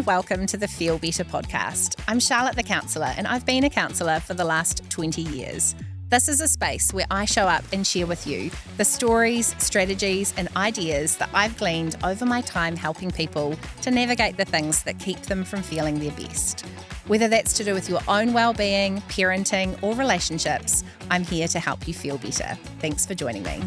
and welcome to the Feel Better podcast. I'm Charlotte the Counsellor, and I've been a counsellor for the last 20 years. This is a space where I show up and share with you the stories, strategies, and ideas that I've gleaned over my time helping people to navigate the things that keep them from feeling their best. Whether that's to do with your own well-being, parenting, or relationships, I'm here to help you feel better. Thanks for joining me.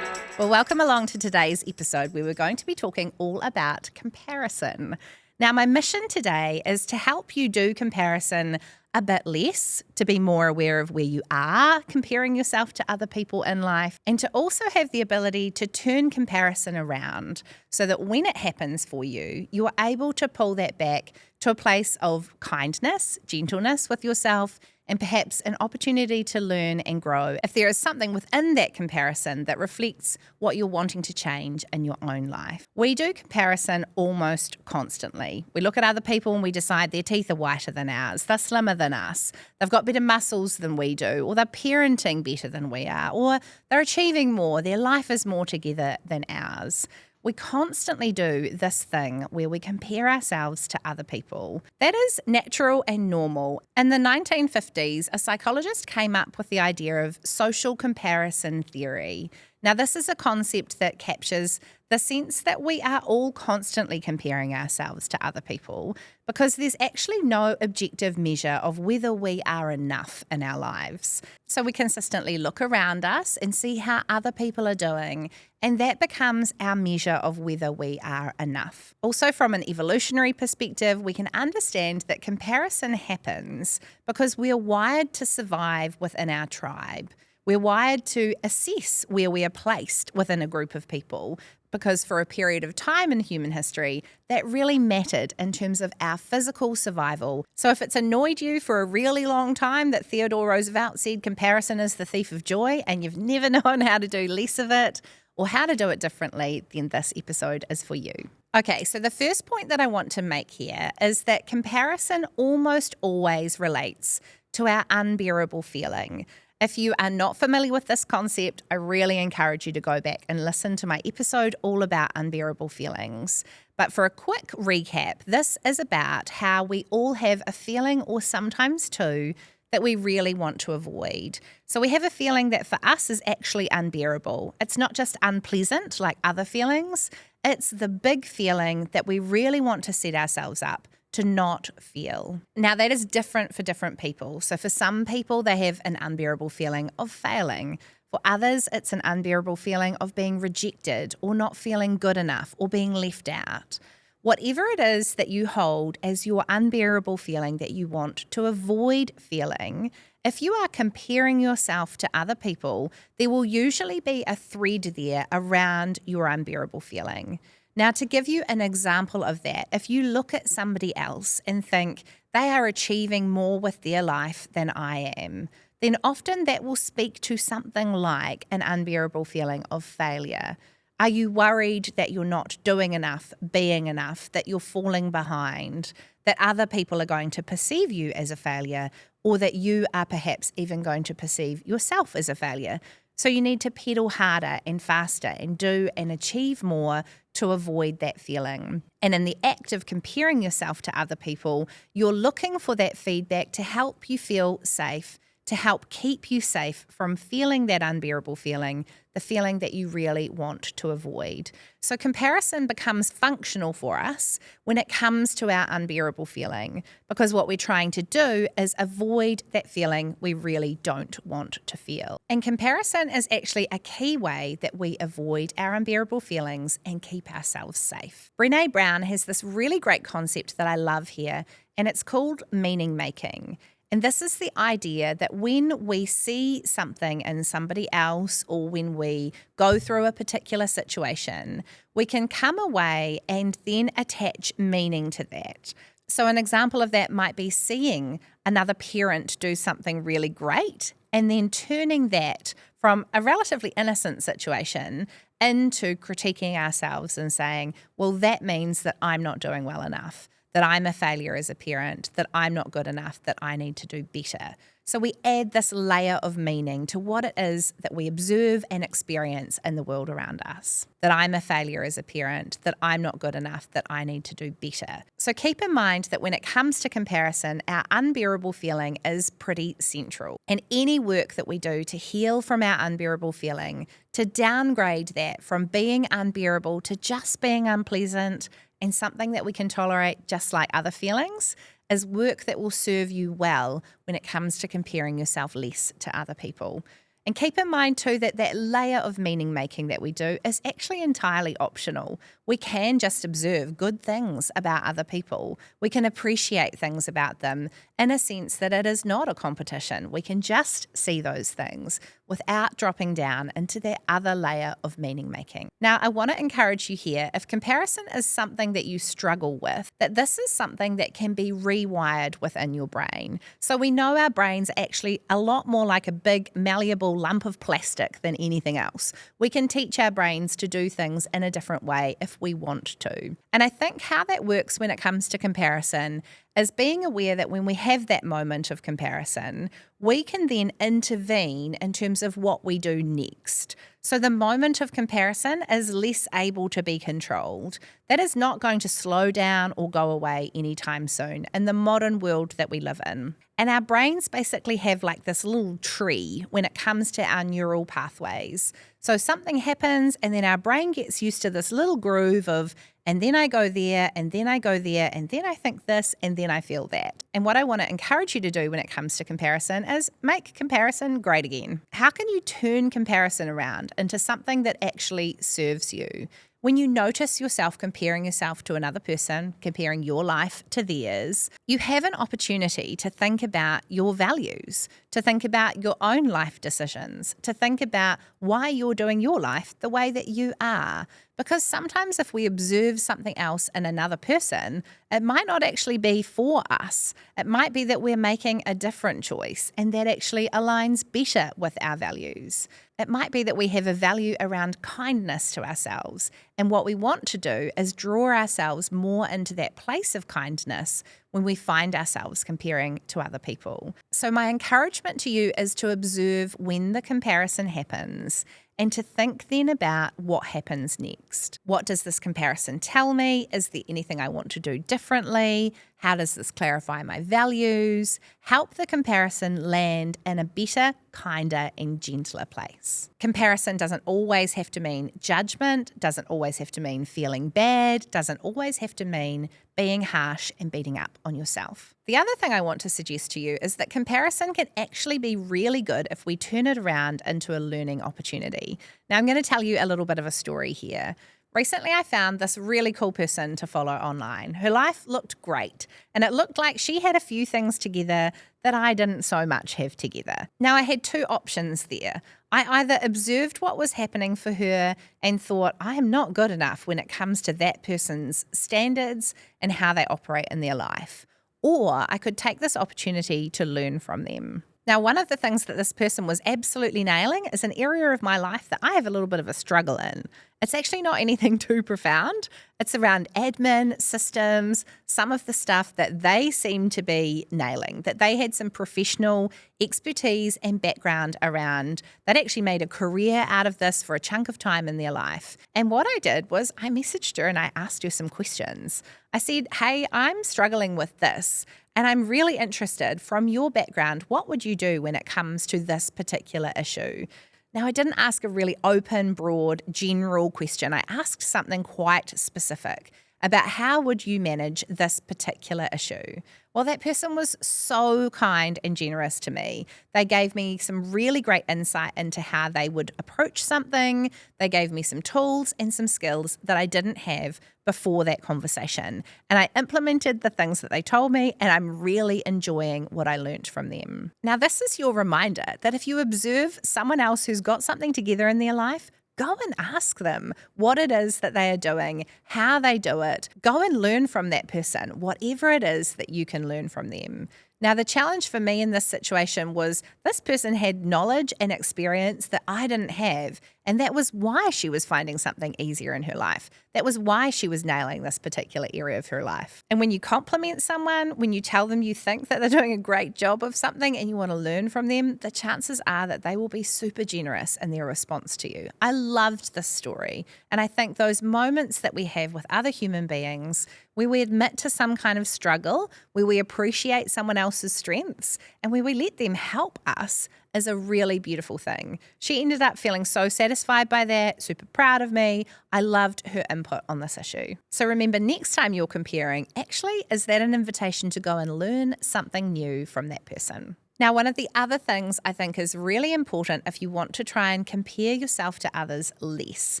Well, welcome along to today's episode where we're going to be talking all about comparison. Now, my mission today is to help you do comparison a bit less, to be more aware of where you are comparing yourself to other people in life, and to also have the ability to turn comparison around so that when it happens for you, you are able to pull that back to a place of kindness, gentleness with yourself, and perhaps an opportunity to learn and grow if there is something within that comparison that reflects what you're wanting to change in your own life. We do comparison almost constantly. We look at other people and we decide their teeth are whiter than ours, they're slimmer than us, they've got better muscles than we do, or they're parenting better than we are, or they're achieving more, their life is more together than ours. We constantly do this thing where we compare ourselves to other people. That is natural and normal. In the 1950s, a psychologist came up with the idea of social comparison theory. Now, this is a concept that captures the sense that we are all constantly comparing ourselves to other people because there's actually no objective measure of whether we are enough in our lives. So we consistently look around us and see how other people are doing, and that becomes our measure of whether we are enough. Also, from an evolutionary perspective, we can understand that comparison happens because we are wired to survive within our tribe. We're wired to assess where we are placed within a group of people because for a period of time in human history, that really mattered in terms of our physical survival. So if it's annoyed you for a really long time that Theodore Roosevelt said comparison is the thief of joy and you've never known how to do less of it or how to do it differently, then this episode is for you. Okay, so the first point that I want to make here is that comparison almost always relates to our unbearable feeling. If you are not familiar with this concept, I really encourage you to go back and listen to my episode all about unbearable feelings. But for a quick recap, this is about how we all have a feeling, or sometimes two, that we really want to avoid. So we have a feeling that for us is actually unbearable. It's not just unpleasant like other feelings. It's the big feeling that we really want to set ourselves up to not feel. Now, that is different for different people. So for some people, they have an unbearable feeling of failing. For others, it's an unbearable feeling of being rejected or not feeling good enough or being left out. Whatever it is that you hold as your unbearable feeling that you want to avoid feeling, if you are comparing yourself to other people, there will usually be a thread there around your unbearable feeling. Now, to give you an example of that, if you look at somebody else and think they are achieving more with their life than I am, then often that will speak to something like an unbearable feeling of failure. Are you worried that you're not doing enough, being enough, that you're falling behind, that other people are going to perceive you as a failure, or that you are perhaps even going to perceive yourself as a failure? So you need to pedal harder and faster and do and achieve more to avoid that feeling. And in the act of comparing yourself to other people, you're looking for that feedback to help you feel safe, to help keep you safe from feeling that unbearable feeling, the feeling that you really want to avoid. So comparison becomes functional for us when it comes to our unbearable feeling, because what we're trying to do is avoid that feeling we really don't want to feel. And comparison is actually a key way that we avoid our unbearable feelings and keep ourselves safe. Brené Brown has this really great concept that I love here, and it's called meaning making. And this is the idea that when we see something in somebody else or when we go through a particular situation, we can come away and then attach meaning to that. So an example of that might be seeing another parent do something really great and then turning that from a relatively innocent situation into critiquing ourselves and saying, well, that means that I'm not doing well enough, that I'm a failure as a parent, that I'm not good enough, that I need to do better. So we add this layer of meaning to what it is that we observe and experience in the world around us. That I'm a failure as a parent, that I'm not good enough, that I need to do better. So keep in mind that when it comes to comparison, our unbearable feeling is pretty central. And any work that we do to heal from our unbearable feeling, to downgrade that from being unbearable to just being unpleasant and something that we can tolerate just like other feelings, is work that will serve you well when it comes to comparing yourself less to other people. And keep in mind too that that layer of meaning making that we do is actually entirely optional. We can just observe good things about other people. We can appreciate things about them in a sense that it is not a competition. We can just see those things without dropping down into that other layer of meaning making. Now, I want to encourage you here, if comparison is something that you struggle with, that this is something that can be rewired within your brain. So we know our brain's actually a lot more like a big, malleable lump of plastic than anything else. We can teach our brains to do things in a different way if we want to. And I think how that works when it comes to comparison is being aware that when we have that moment of comparison, we can then intervene in terms of what we do next. So the moment of comparison is less able to be controlled. That is not going to slow down or go away anytime soon in the modern world that we live in. And our brains basically have like this little tree when it comes to our neural pathways. So something happens and then our brain gets used to this little groove of, and then I go there, and then I go there, and then I think this, and then I feel that. And what I want to encourage you to do when it comes to comparison is make comparison great again. How can you turn comparison around into something that actually serves you? When you notice yourself comparing yourself to another person, comparing your life to theirs, you have an opportunity to think about your values, to think about your own life decisions, to think about why you're doing your life the way that you are. Because sometimes if we observe something else in another person, it might not actually be for us. It might be that we're making a different choice and that actually aligns better with our values. It might be that we have a value around kindness to ourselves. And what we want to do is draw ourselves more into that place of kindness when we find ourselves comparing to other people. So my encouragement to you is to observe when the comparison happens and to think then about what happens next. What does this comparison tell me? Is there anything I want to do differently? How does this clarify my values? Help the comparison land in a better, kinder, and gentler place. Comparison doesn't always have to mean judgment, doesn't always have to mean feeling bad, doesn't always have to mean being harsh and beating up on yourself. The other thing I want to suggest to you is that comparison can actually be really good if we turn it around into a learning opportunity. Now, I'm going to tell you a little bit of a story here. Recently, I found this really cool person to follow online. Her life looked great, and it looked like she had a few things together that I didn't so much have together. Now, I had two options there. I either observed what was happening for her and thought, I am not good enough when it comes to that person's standards and how they operate in their life. Or I could take this opportunity to learn from them. Now, one of the things that this person was absolutely nailing is an area of my life that I have a little bit of a struggle in. It's actually not anything too profound. It's around admin, systems, some of the stuff that they seem to be nailing, that they had some professional expertise and background around. They'd actually made a career out of this for a chunk of time in their life. And what I did was I messaged her and I asked her some questions. I said, hey, I'm struggling with this. And I'm really interested from your background, what would you do when it comes to this particular issue? Now, I didn't ask a really open, broad, general question. I asked something quite specific about how would you manage this particular issue. Well, that person was so kind and generous to me. They gave me some really great insight into how they would approach something. They gave me some tools and some skills that I didn't have before that conversation. And I implemented the things that they told me, and I'm really enjoying what I learnt from them. Now, this is your reminder that if you observe someone else who's got something together in their life, go and ask them what it is that they are doing, how they do it. Go and learn from that person, whatever it is that you can learn from them. Now, the challenge for me in this situation was this person had knowledge and experience that I didn't have. And that was why she was finding something easier in her life. That was why she was nailing this particular area of her life. And when you compliment someone, when you tell them you think that they're doing a great job of something and you want to learn from them, the chances are that they will be super generous in their response to you. I loved this story. And I think those moments that we have with other human beings where we admit to some kind of struggle, where we appreciate someone else's strengths, and where we let them help us is a really beautiful thing. She ended up feeling so satisfied by that, super proud of me. I loved her input on this issue. So remember, next time you're comparing, actually, is that an invitation to go and learn something new from that person? Now, one of the other things I think is really important if you want to try and compare yourself to others less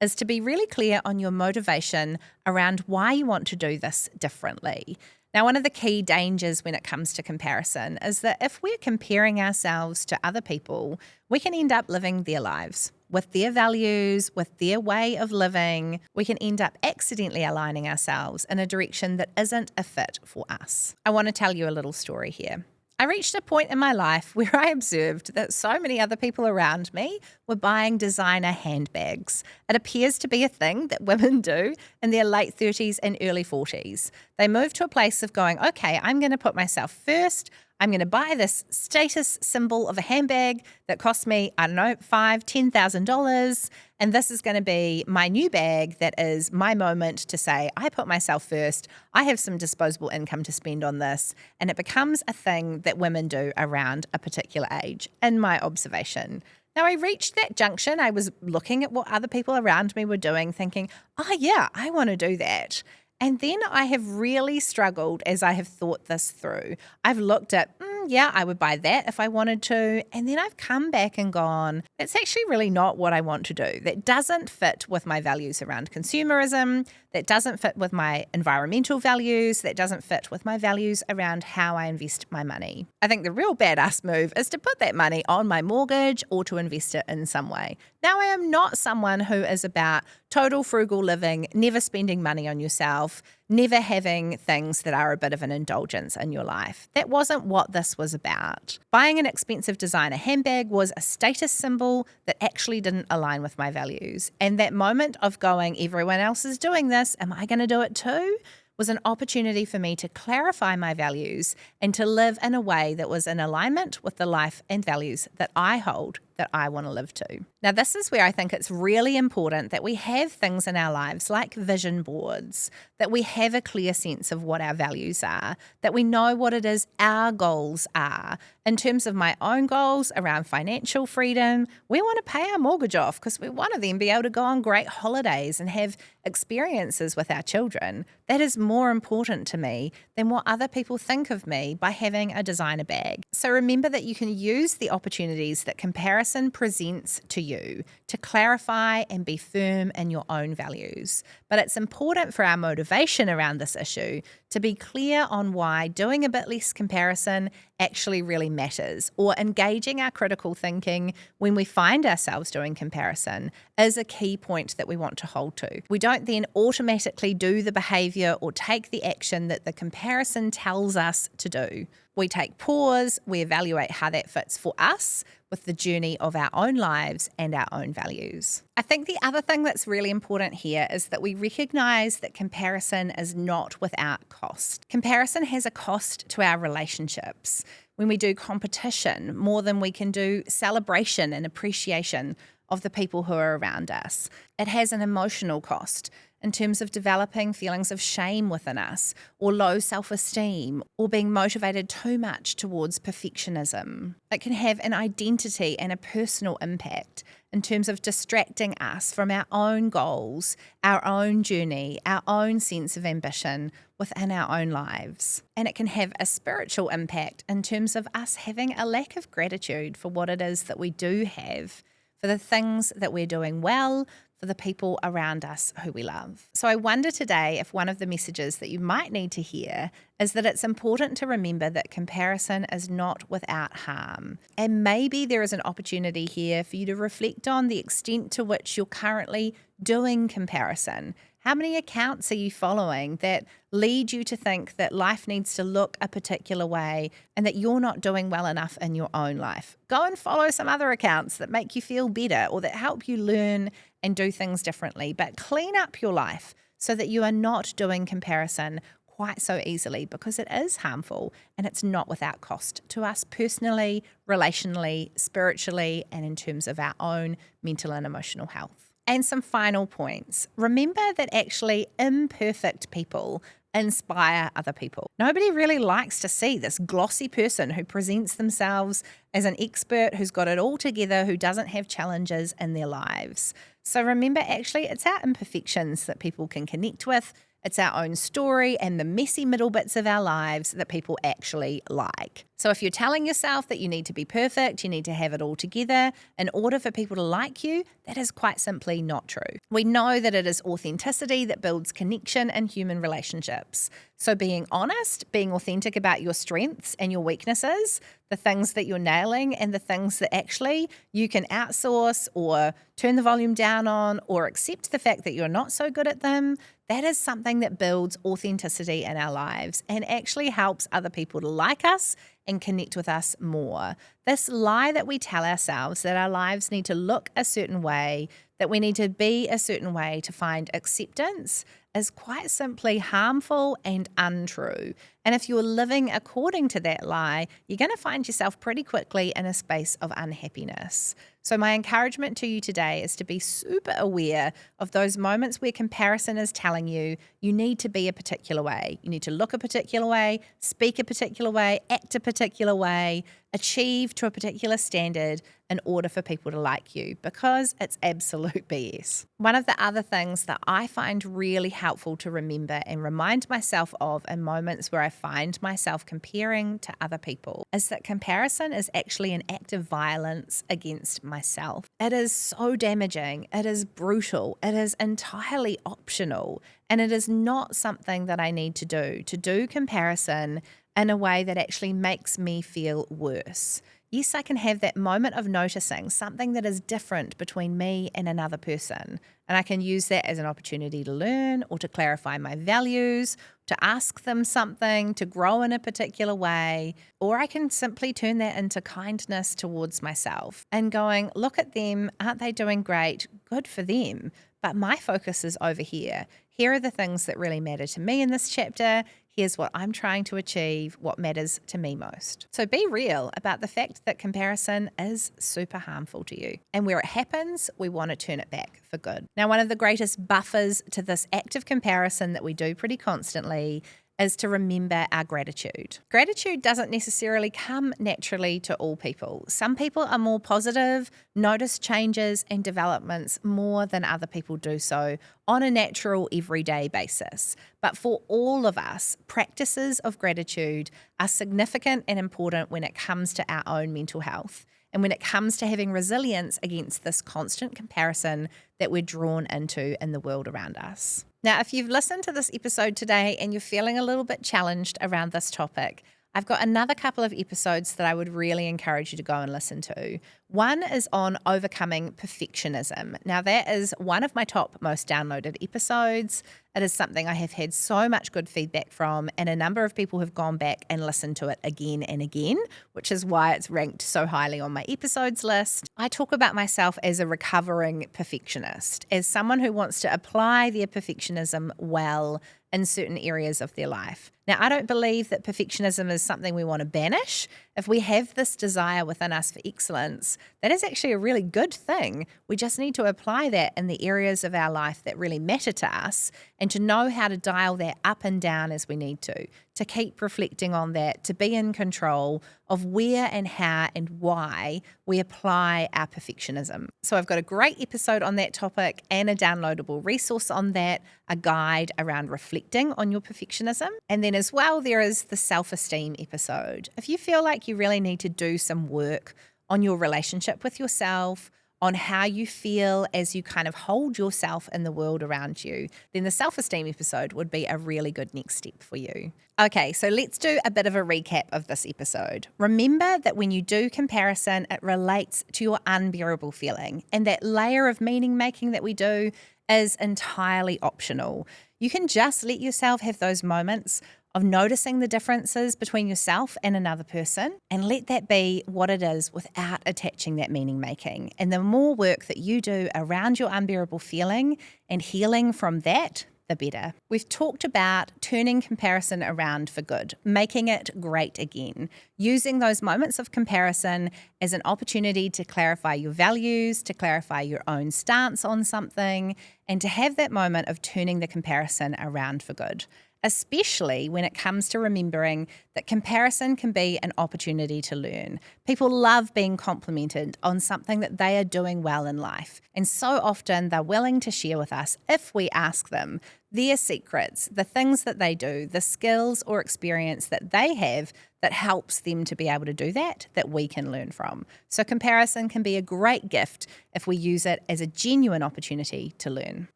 is to be really clear on your motivation around why you want to do this differently. Now, one of the key dangers when it comes to comparison is that if we're comparing ourselves to other people, we can end up living their lives with their values, with their way of living. We can end up accidentally aligning ourselves in a direction that isn't a fit for us. I want to tell you a little story here. I reached a point in my life where I observed that so many other people around me were buying designer handbags. It appears to be a thing that women do in their late 30s and early 40s. They move to a place of going, okay, I'm going to put myself first. I'm going to buy this status symbol of a handbag that cost me, I don't know, $5,000, $10,000. And this is going to be my new bag that is my moment to say, I put myself first. I have some disposable income to spend on this. And it becomes a thing that women do around a particular age, in my observation. Now, I reached that junction. I was looking at what other people around me were doing, thinking, oh, yeah, I want to do that. And then I have really struggled as I have thought this through. I've looked at, yeah, I would buy that if I wanted to. And then I've come back and gone, that's actually really not what I want to do. That doesn't fit with my values around consumerism. That doesn't fit with my environmental values. That doesn't fit with my values around how I invest my money. I think the real badass move is to put that money on my mortgage or to invest it in some way. Now, I am not someone who is about total frugal living, never spending money on yourself, never having things that are a bit of an indulgence in your life. That wasn't what this was about. Buying an expensive designer handbag was a status symbol that actually didn't align with my values. And that moment of going, everyone else is doing this, am I going to do it too? Was an opportunity for me to clarify my values and to live in a way that was in alignment with the life and values that I hold, that I want to live to. Now, this is where I think it's really important that we have things in our lives like vision boards, that we have a clear sense of what our values are, that we know what it is our goals are. In terms of my own goals around financial freedom, we want to pay our mortgage off because we want to then be able to go on great holidays and have experiences with our children. That is more important to me than what other people think of me by having a designer bag. So remember that you can use the opportunities that comparison presents to you to clarify and be firm in your own values. But it's important for our motivation around this issue to be clear on why doing a bit less comparison actually really matters, or engaging our critical thinking when we find ourselves doing comparison is a key point that we want to hold to. We don't then automatically do the behavior or take the action that the comparison tells us to do. We take pause, we evaluate how that fits for us with the journey of our own lives and our own values. I think the other thing that's really important here is that we recognize that comparison is not without cost. Comparison has a cost to our relationships. When we do competition, more than we can do celebration and appreciation of the people who are around us. It has an emotional cost in terms of developing feelings of shame within us, or low self-esteem, or being motivated too much towards perfectionism. It can have an identity and a personal impact in terms of distracting us from our own goals, our own journey, our own sense of ambition within our own lives. And it can have a spiritual impact in terms of us having a lack of gratitude for what it is that we do have, for the things that we're doing well, for the people around us who we love. So I wonder today if one of the messages that you might need to hear is that it's important to remember that comparison is not without harm. And maybe there is an opportunity here for you to reflect on the extent to which you're currently doing comparison, How many accounts are you following that lead you to think that life needs to look a particular way and that you're not doing well enough in your own life? Go and follow some other accounts that make you feel better or that help you learn and do things differently. But clean up your life so that you are not doing comparison quite so easily, because it is harmful and it's not without cost to us personally, relationally, spiritually, and in terms of our own mental and emotional health. And some final points. Remember that actually imperfect people inspire other people. Nobody really likes to see this glossy person who presents themselves as an expert, who's got it all together, who doesn't have challenges in their lives. So remember, actually, it's our imperfections that people can connect with. It's our own story and the messy middle bits of our lives that people actually like. So if you're telling yourself that you need to be perfect, you need to have it all together in order for people to like you, that is quite simply not true. We know that it is authenticity that builds connection in human relationships. So being honest, being authentic about your strengths and your weaknesses, the things that you're nailing and the things that actually you can outsource or turn the volume down on or accept the fact that you're not so good at them, that is something that builds authenticity in our lives and actually helps other people to like us and connect with us more. This lie that we tell ourselves that our lives need to look a certain way, that we need to be a certain way to find acceptance, is quite simply harmful and untrue. And if you're living according to that lie, you're going to find yourself pretty quickly in a space of unhappiness. So my encouragement to you today is to be super aware of those moments where comparison is telling you you need to be a particular way. You need to look a particular way, speak a particular way, act a particular way, achieve to a particular standard in order for people to like you, because it's absolute BS. One of the other things that I find really helpful to remember and remind myself of in moments where I find myself comparing to other people is that comparison is actually an act of violence against myself. It is so damaging, it is brutal, it is entirely optional, and it is not something that I need to do. To do comparison in a way that actually makes me feel worse. Yes, I can have that moment of noticing something that is different between me and another person. And I can use that as an opportunity to learn or to clarify my values, to ask them something, to grow in a particular way. Or I can simply turn that into kindness towards myself and going, look at them, aren't they doing great? Good for them. But my focus is over here. Here are the things that really matter to me in this chapter. Here's what I'm trying to achieve, what matters to me most. So be real about the fact that comparison is super harmful to you. And where it happens, we want to turn it back for good. Now, one of the greatest buffers to this active comparison that we do pretty constantly is to remember our gratitude. Gratitude doesn't necessarily come naturally to all people. Some people are more positive, notice changes and developments more than other people do so on a natural everyday basis. But for all of us, practices of gratitude are significant and important when it comes to our own mental health and when it comes to having resilience against this constant comparison that we're drawn into in the world around us. Now, if you've listened to this episode today and you're feeling a little bit challenged around this topic, I've got another couple of episodes that I would really encourage you to go and listen to. One is on overcoming perfectionism. Now, that is one of my top most downloaded episodes. It is something I have had so much good feedback from, and a number of people have gone back and listened to it again and again, which is why it's ranked so highly on my episodes list. I talk about myself as a recovering perfectionist, as someone who wants to apply their perfectionism well in certain areas of their life. Now, I don't believe that perfectionism is something we want to banish. If we have this desire within us for excellence, that is actually a really good thing. We just need to apply that in the areas of our life that really matter to us and to know how to dial that up and down as we need to keep reflecting on that, to be in control of where and how and why we apply our perfectionism. So I've got a great episode on that topic and a downloadable resource on that, a guide around reflecting on your perfectionism. And then as well, there is the self-esteem episode. If you feel like you really need to do some work on your relationship with yourself, on how you feel as you kind of hold yourself in the world around you, then the self-esteem episode would be a really good next step for you. Okay, so let's do a bit of a recap of this episode. Remember that when you do comparison, it relates to your unbearable feeling, and that layer of meaning making that we do is entirely optional. You can just let yourself have those moments of noticing the differences between yourself and another person, and let that be what it is without attaching that meaning making. And the more work that you do around your unbearable feeling and healing from that, the better. We've talked about turning comparison around for good, making it great again, using those moments of comparison as an opportunity to clarify your values, to clarify your own stance on something, and to have that moment of turning the comparison around for good. Especially when it comes to remembering that comparison can be an opportunity to learn. People love being complimented on something that they are doing well in life. And so often they're willing to share with us, if we ask them, their secrets, the things that they do, the skills or experience that they have that helps them to be able to do that we can learn from. So comparison can be a great gift if we use it as a genuine opportunity to learn.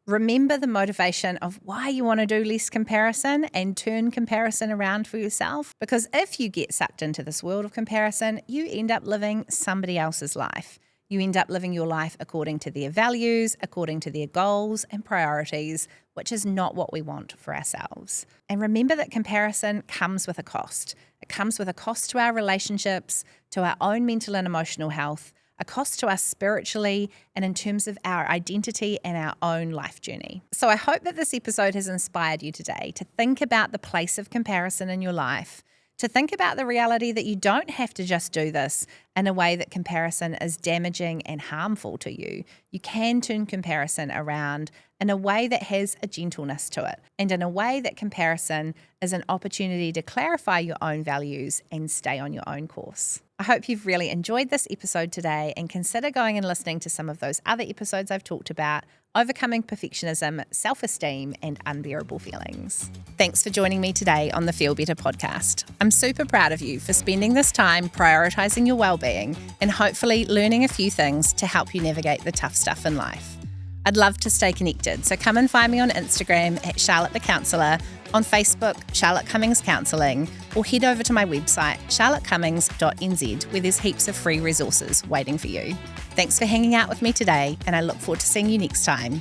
Remember the motivation of why you want to do less comparison and turn comparison around for yourself. Because if you get sucked into this world of comparison, you end up living somebody else's life. You end up living your life according to their values, according to their goals and priorities, which is not what we want for ourselves. And remember that comparison comes with a cost. It comes with a cost to our relationships, to our own mental and emotional health, a cost to us spiritually, and in terms of our identity and our own life journey. So I hope that this episode has inspired you today to think about the place of comparison in your life, to think about the reality that you don't have to just do this in a way that comparison is damaging and harmful to you. You can turn comparison around in a way that has a gentleness to it, and in a way that comparison is an opportunity to clarify your own values and stay on your own course. I hope you've really enjoyed this episode today, and consider going and listening to some of those other episodes I've talked about: overcoming perfectionism, self-esteem, and unbearable feelings. Thanks for joining me today on the Feel Better podcast. I'm super proud of you for spending this time prioritizing your well-being and hopefully learning a few things to help you navigate the tough stuff in life. I'd love to stay connected, so come and find me on Instagram at Charlotte the Counsellor, on Facebook, Charlotte Cummings Counselling, or head over to my website, charlottecummings.nz, where there's heaps of free resources waiting for you. Thanks for hanging out with me today, and I look forward to seeing you next time.